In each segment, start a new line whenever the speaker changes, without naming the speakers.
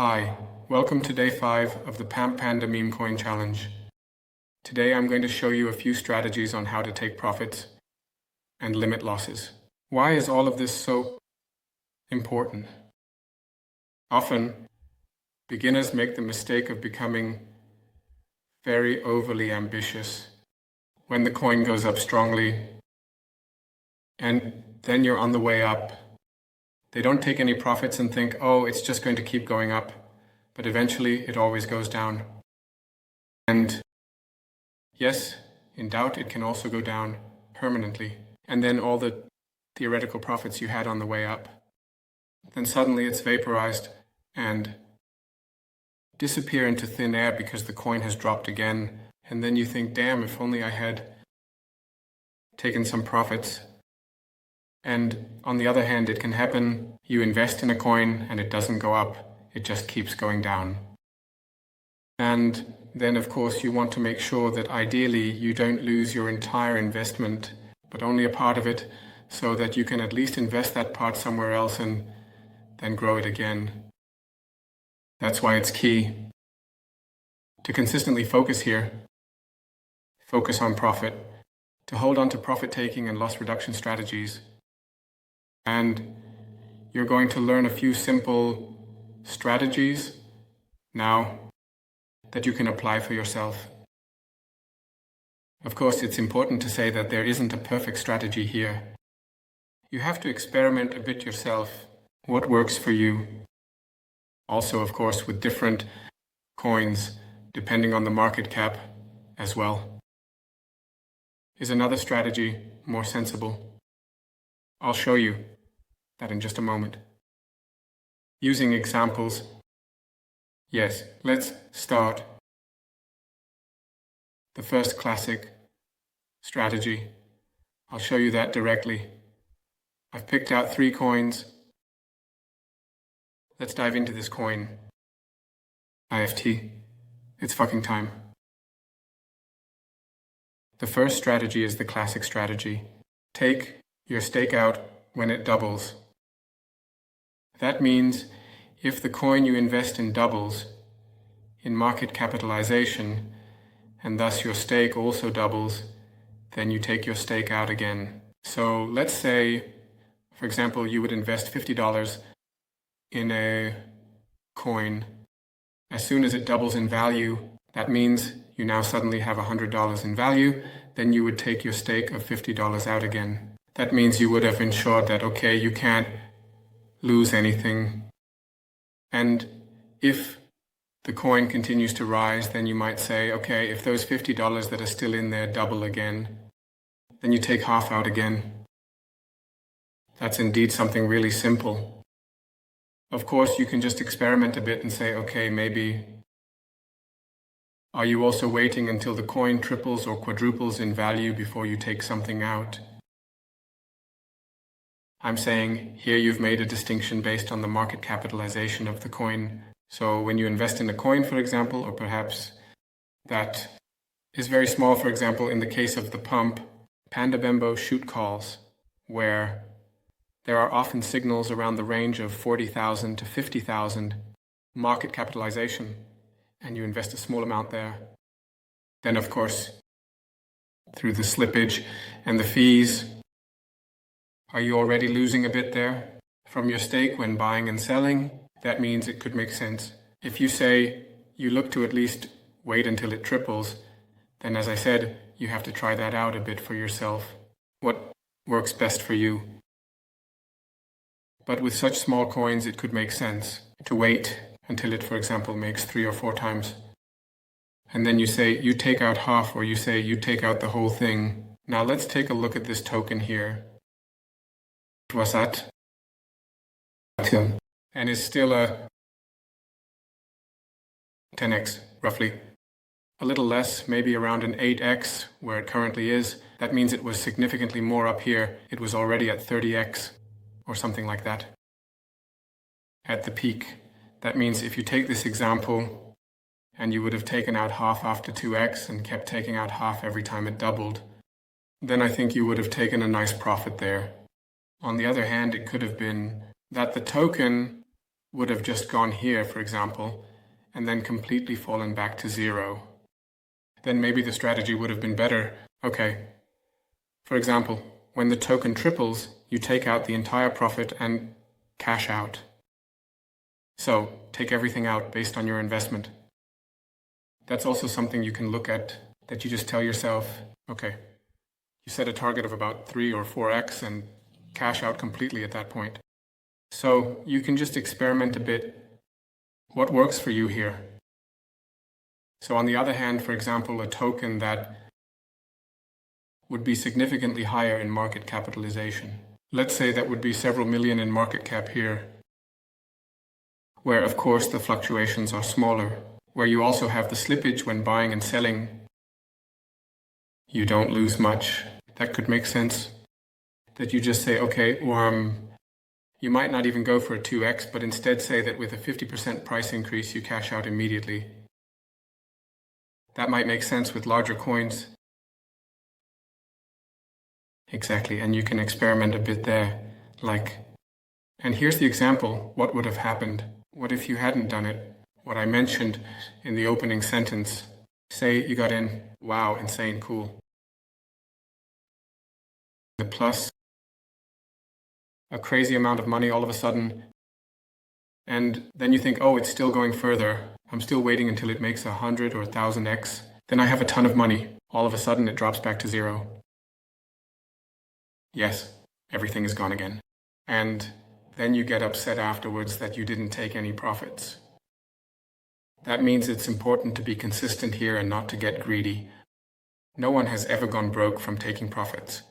Hi, welcome to day 5 of the PumpPanda MemeCoin challenge. Today I'm going to show you a few strategies on how to take profits and limit losses. Why is all of this so important? Often, beginners make the mistake of becoming very overly ambitious when the coin goes up strongly, and then you're on the way up. They don't take any profits and think, oh, it's just going to keep going up, but eventually it always goes down. And yes, in doubt, it can also go down permanently. And then all the theoretical profits you had on the way up, then suddenly it's vaporized and disappear into thin air because the coin has dropped again. And then you think, damn, if only I had taken some profits. And on the other hand, it can happen, you invest in a coin and it doesn't go up, it just keeps going down. And then of course you want to make sure that ideally you don't lose your entire investment, but only a part of it, so that you can at least invest that part somewhere else and then grow it again. That's why it's key to consistently focus here, focus on profit, to hold on to profit taking and loss reduction strategies. And you're going to learn a few simple strategies now that you can apply for yourself. Of course, it's important to say that there isn't a perfect strategy here. You have to experiment a bit yourself, what works for you. Also, of course, with different coins, depending on the market cap as well. Is another strategy more sensible? I'll show you that in just a moment. Using examples. Yes, let's start. The first classic strategy. I'll show you that directly. I've picked out 3 coins. Let's dive into this coin. IFT. It's fucking time. The first strategy is the classic strategy. Take your stake out when it doubles. That means if the coin you invest in doubles in market capitalization, and thus your stake also doubles, then you take your stake out again. So let's say, for example, you would invest $50 in a coin. As soon as it doubles in value, that means you now suddenly have $100 in value, then you would take your stake of $50 out again. That means you would have ensured that, okay, you can't lose anything. And if the coin continues to rise, then you might say, okay, if those $50 that are still in there double again, then you take half out again. That's indeed something really simple. Of course, you can just experiment a bit and say, okay, maybe, are you also waiting until the coin triples or quadruples in value before you take something out? I'm saying here you've made a distinction based on the market capitalization of the coin. So when you invest in a coin, for example, or perhaps that is very small, for example, in the case of the PumpPanda Bembo shoot calls, where there are often signals around the range of 40,000 to 50,000 market capitalization, and you invest a small amount there. Then, of course, through the slippage and the fees, are you already losing a bit there from your stake when buying and selling? That means it could make sense. If you say you look to at least wait until it triples, then as I said, you have to try that out a bit for yourself. What works best for you? But with such small coins, it could make sense to wait until it, for example, makes 3 or 4 times. And then you say you take out half, or you say you take out the whole thing. Now let's take a look at this token here. It was at, and is still a 10x, roughly. A little less, maybe around an 8x, where it currently is. That means it was significantly more up here. It was already at 30x, or something like that, at the peak. That means if you take this example, and you would have taken out half after 2x, and kept taking out half every time it doubled, then I think you would have taken a nice profit there. On the other hand, it could have been that the token would have just gone here, for example, and then completely fallen back to zero, then maybe the strategy would have been better. Okay, for example, when the token triples, you take out the entire profit and cash out. So take everything out based on your investment. That's also something you can look at, that you just tell yourself, okay, you set a target of about 3 or 4x and cash out completely at that point. So you can just experiment a bit. What works for you here? So on the other hand, for example, a token that would be significantly higher in market capitalization. Let's say that would be several million in market cap here, where of course the fluctuations are smaller, where you also have the slippage when buying and selling. You don't lose much. That could make sense. That you just say, okay, you might not even go for a 2x, but instead say that with a 50% price increase, you cash out immediately. That might make sense with larger coins. Exactly, and you can experiment a bit there. And here's the example, what would have happened? What if you hadn't done it? What I mentioned in the opening sentence. Say you got in, wow, insane, cool. The plus, a crazy amount of money all of a sudden, and then you think, oh, it's still going further. I'm still waiting until it makes 100 or 1000x. Then I have a ton of money. All of a sudden it drops back to zero. Yes, everything is gone again. And then you get upset afterwards that you didn't take any profits. That means it's important to be consistent here and not to get greedy. No one has ever gone broke from taking profits.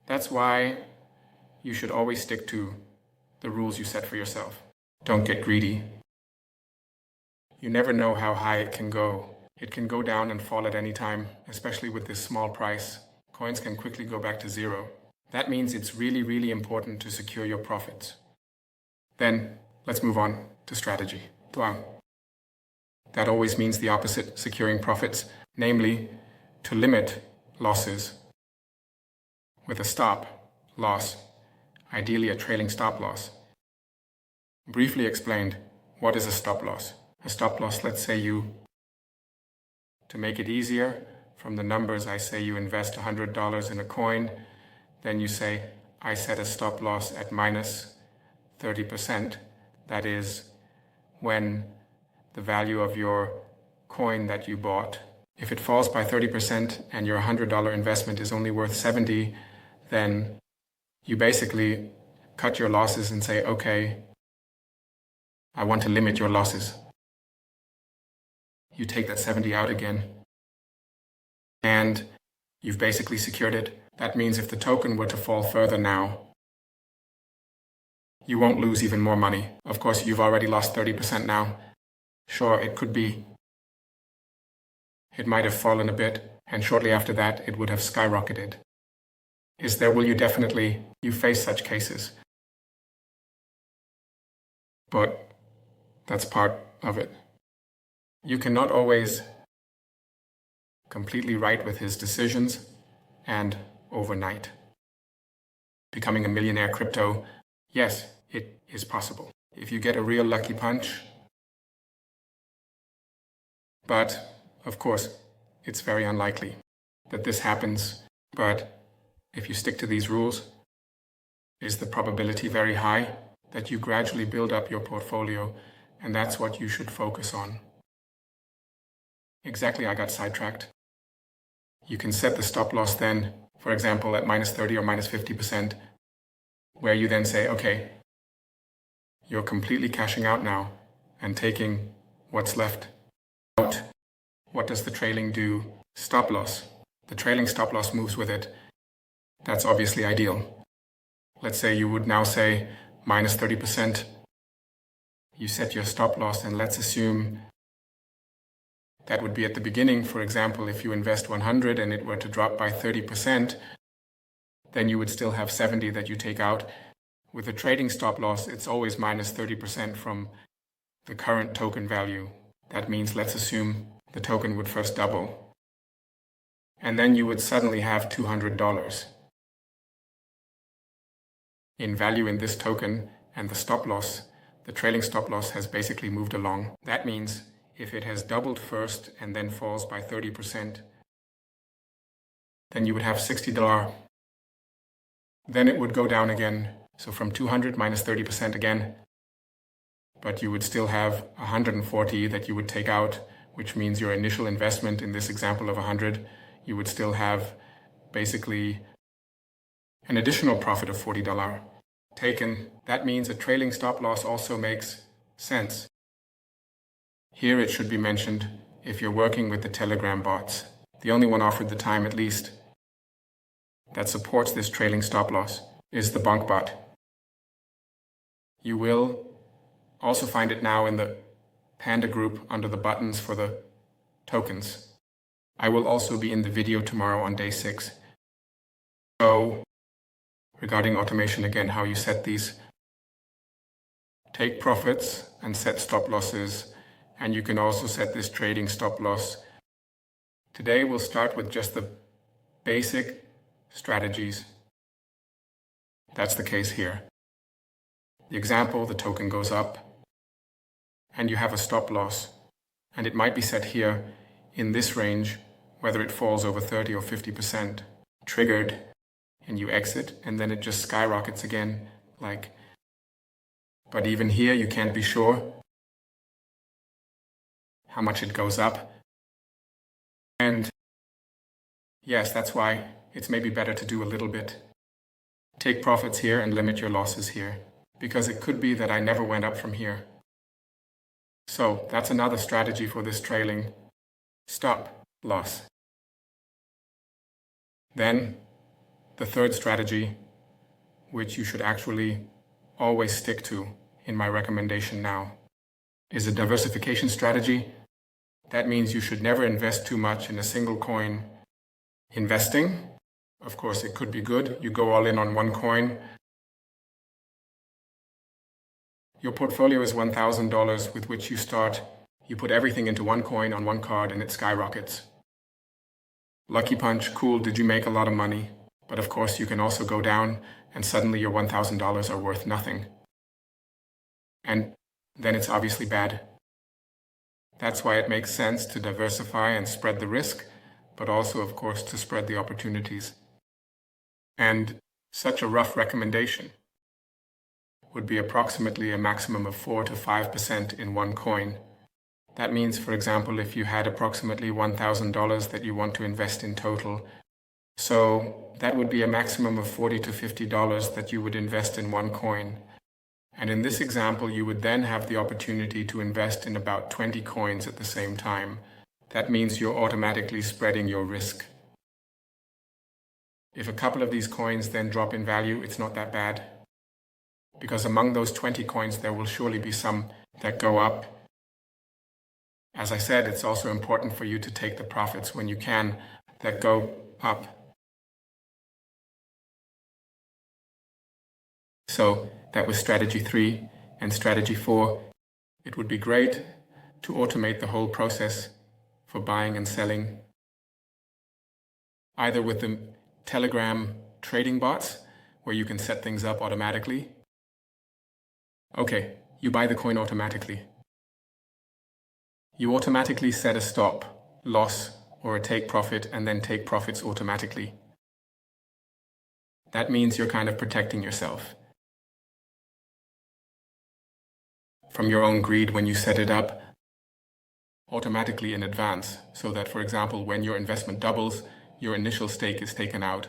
That's why you should always stick to the rules you set for yourself. Don't get greedy. You never know how high it can go. It can go down and fall at any time, especially with this small price. Coins can quickly go back to zero. That means it's really, really important to secure your profits. Then let's move on to strategy. That always means the opposite, securing profits, namely to limit losses with a stop loss, ideally a trailing stop loss. Briefly explained, what is a stop loss? A stop loss, let's say to make it easier, from the numbers I say you invest $100 in a coin, then you say I set a stop loss at minus 30%. That is when the value of your coin that you bought, if it falls by 30% and your $100 investment is only worth 70, then you basically cut your losses and say, okay, I want to limit your losses. You take that 70 out again, and you've basically secured it. That means if the token were to fall further now, you won't lose even more money. Of course, you've already lost 30% now. Sure, it could be. It might have fallen a bit, and shortly after that, it would have skyrocketed. Will you face such cases. But that's part of it. You cannot always completely right with his decisions and overnight. Becoming a millionaire crypto, yes, it is possible. If you get a real lucky punch. But, of course, it's very unlikely that this happens. But if you stick to these rules, is the probability very high that you gradually build up your portfolio, and that's what you should focus on. Exactly, I got sidetracked. You can set the stop loss then, for example, at minus 30 or minus 50%, where you then say, okay, you're completely cashing out now and taking what's left out. What does the trailing do? Stop loss. The trailing stop loss moves with it. That's obviously ideal. Let's say you would now say minus 30%. You set your stop loss, and let's assume that would be at the beginning. For example, if you invest 100 and it were to drop by 30%, then you would still have 70 that you take out. With a trading stop loss, it's always minus 30% from the current token value. That means, let's assume the token would first double. And then you would suddenly have $200 in value in this token, and the stop loss the trailing stop loss has basically moved along. That means if it has doubled first and then falls by 30%, then you would have $60. Then it would go down again. So from 200 minus 30% again, but you would still have 140 that you would take out, which means your initial investment in this example of 100, you would still have basically an additional profit of $40 taken. That means a trailing stop loss also makes sense. Here it should be mentioned if you're working with the Telegram bots, the only one offered the time at least that supports this trailing stop loss is the BonkBot. You will also find it now in the Panda group under the buttons for the tokens. I will also be in the video tomorrow on day 6. So, regarding automation again, how you set these. Take profits and set stop losses, and you can also set this trading stop loss. Today we'll start with just the basic strategies. That's the case here. The example, the token goes up, and you have a stop loss, and it might be set here in this range, whether it falls over 30 or 50%, triggered, and you exit, and then it just skyrockets again, but even here you can't be sure how much it goes up. And yes, that's why it's maybe better to do a little bit. Take profits here and limit your losses here, because it could be that I never went up from here. So that's another strategy for this trailing stop loss. Then the third strategy, which you should actually always stick to in my recommendation now, is a diversification strategy. That means you should never invest too much in a single coin. Investing, of course, it could be good. You go all in on one coin. Your portfolio is $1,000 with which you start. You put everything into one coin on one card and it skyrockets. Lucky punch, cool, did you make a lot of money? But of course you can also go down and suddenly your $1,000 are worth nothing. And then it's obviously bad. That's why it makes sense to diversify and spread the risk, but also of course to spread the opportunities. And such a rough recommendation would be approximately a maximum of 4 to 5% in one coin. That means, for example, if you had approximately $1,000 that you want to invest in total, so that would be a maximum of $40 to $50 that you would invest in one coin. And in this example, you would then have the opportunity to invest in about 20 coins at the same time. That means you're automatically spreading your risk. If a couple of these coins then drop in value, it's not that bad, because among those 20 coins, there will surely be some that go up. As I said, it's also important for you to take the profits when you can that go up. So that was strategy 3. And strategy 4, it would be great to automate the whole process for buying and selling, either with the Telegram trading bots, where you can set things up automatically. Okay, you buy the coin automatically. You automatically set a stop, loss, or a take profit, and then take profits automatically. That means you're kind of protecting yourself from your own greed when you set it up automatically in advance, so that, for example, when your investment doubles, your initial stake is taken out.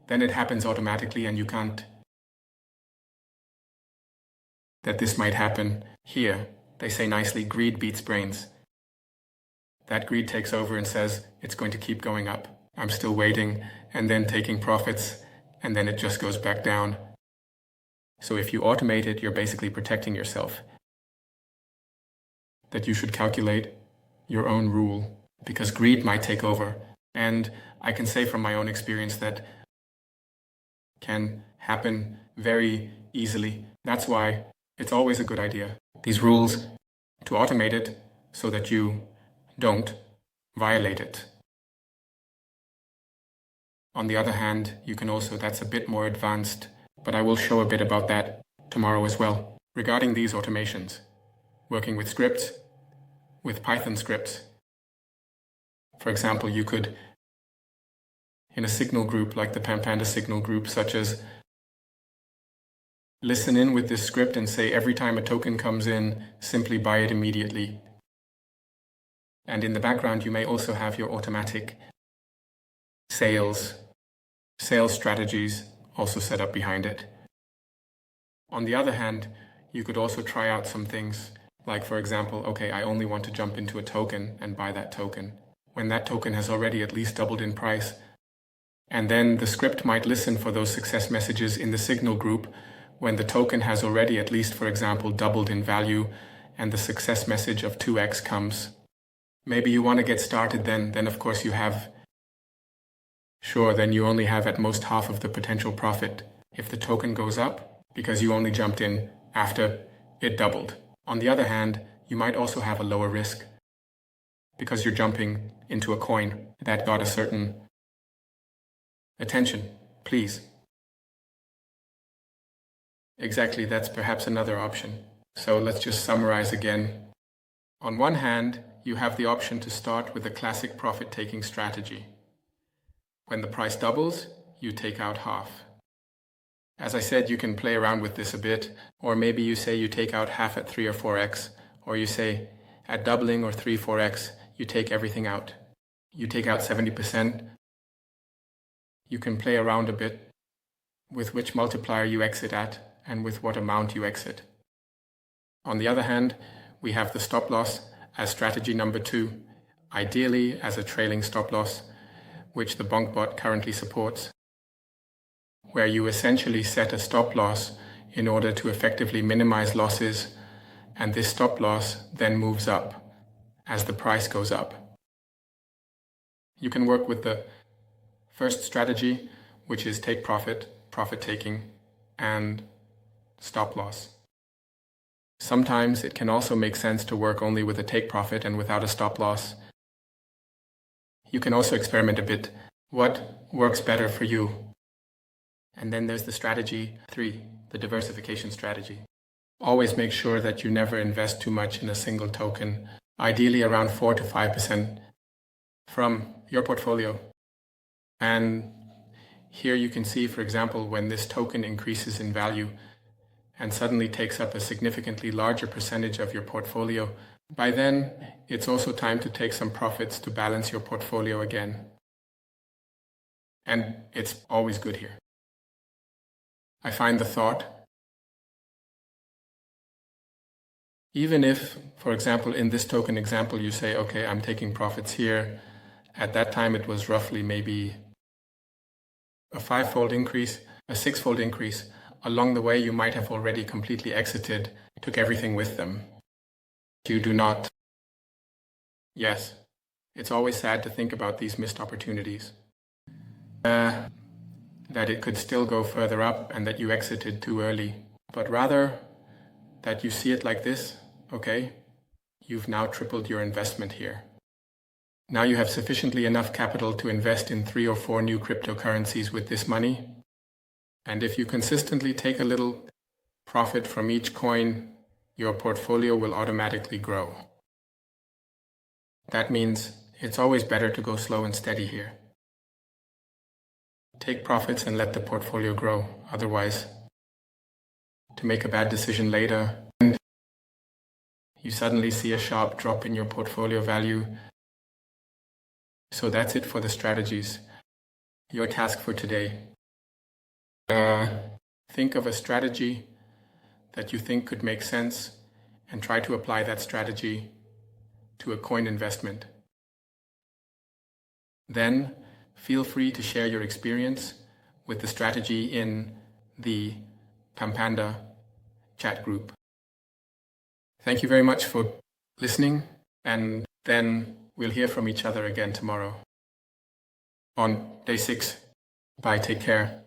Then it happens automatically and you can't. That this might happen here. They say nicely, greed beats brains. That greed takes over and says, it's going to keep going up. I'm still waiting, and then taking profits, and then it just goes back down. So if you automate it, you're basically protecting yourself. That you should calculate your own rule, because greed might take over. And I can say from my own experience that can happen very easily. That's why it's always a good idea, these rules, to automate it so that you don't violate it. On the other hand, you can also, that's a bit more advanced, but I will show a bit about that tomorrow as well. regarding these automations, working with scripts, with Python scripts. For example, you could, in a signal group like the PumpPanda signal group, such as listen in with this script and say every time a token comes in, simply buy it immediately. And in the background, you may also have your automatic sales strategies also set up behind it. On the other hand, you could also try out some things like, for example, okay, I only want to jump into a token and buy that token when that token has already at least doubled in price. And then the script might listen for those success messages in the signal group when the token has already at least, for example, doubled in value and the success message of 2x comes. Maybe you want to get started then of course you have, then you only have at most half of the potential profit if the token goes up because you only jumped in after it doubled. On the other hand, you might also have a lower risk because you're jumping into a coin that got a certain attention, please. Exactly, that's perhaps another option. So let's just summarize again. On one hand, you have the option to start with a classic profit-taking strategy. When the price doubles, you take out half. As I said, you can play around with this a bit, or maybe you say you take out half at 3 or 4x, or you say at doubling or 3, 4x, you take everything out. You take out 70%. You can play around a bit with which multiplier you exit at and with what amount you exit. On the other hand, we have the stop loss as strategy number 2, ideally as a trailing stop loss, which the BonkBot currently supports, where you essentially set a stop loss in order to effectively minimize losses, and this stop loss then moves up as the price goes up. You can work with the first strategy, which is take profit, profit taking, and stop loss. Sometimes it can also make sense to work only with a take profit and without a stop loss. You can also experiment a bit. What works better for you? And then there's the strategy 3, the diversification strategy. Always make sure that you never invest too much in a single token, ideally around 4 to 5% from your portfolio. And here you can see, for example, when this token increases in value and suddenly takes up a significantly larger percentage of your portfolio, by then it's also time to take some profits to balance your portfolio again. And it's always good here. I find the thought, even if, for example, in this token example, you say, okay, I'm taking profits here. At that time, it was roughly maybe a 5-fold increase, a 6-fold increase. Along the way, you might have already completely exited, took everything with them. You do not. Yes, it's always sad to think about these missed opportunities. That it could still go further up and that you exited too early. But rather that you see it like this, okay, you've now tripled your investment here. Now you have sufficiently enough capital to invest in 3 or 4 new cryptocurrencies with this money. And if you consistently take a little profit from each coin, your portfolio will automatically grow. That means it's always better to go slow and steady here. Take profits and let the portfolio grow. Otherwise, to make a bad decision later, you suddenly see a sharp drop in your portfolio value. So that's it for the strategies. Your task for today. Think of a strategy that you think could make sense and try to apply that strategy to a coin investment. Then feel free to share your experience with the strategy in the PumpPanda chat group. Thank you very much for listening, and then we'll hear from each other again tomorrow on day 6. Bye, take care.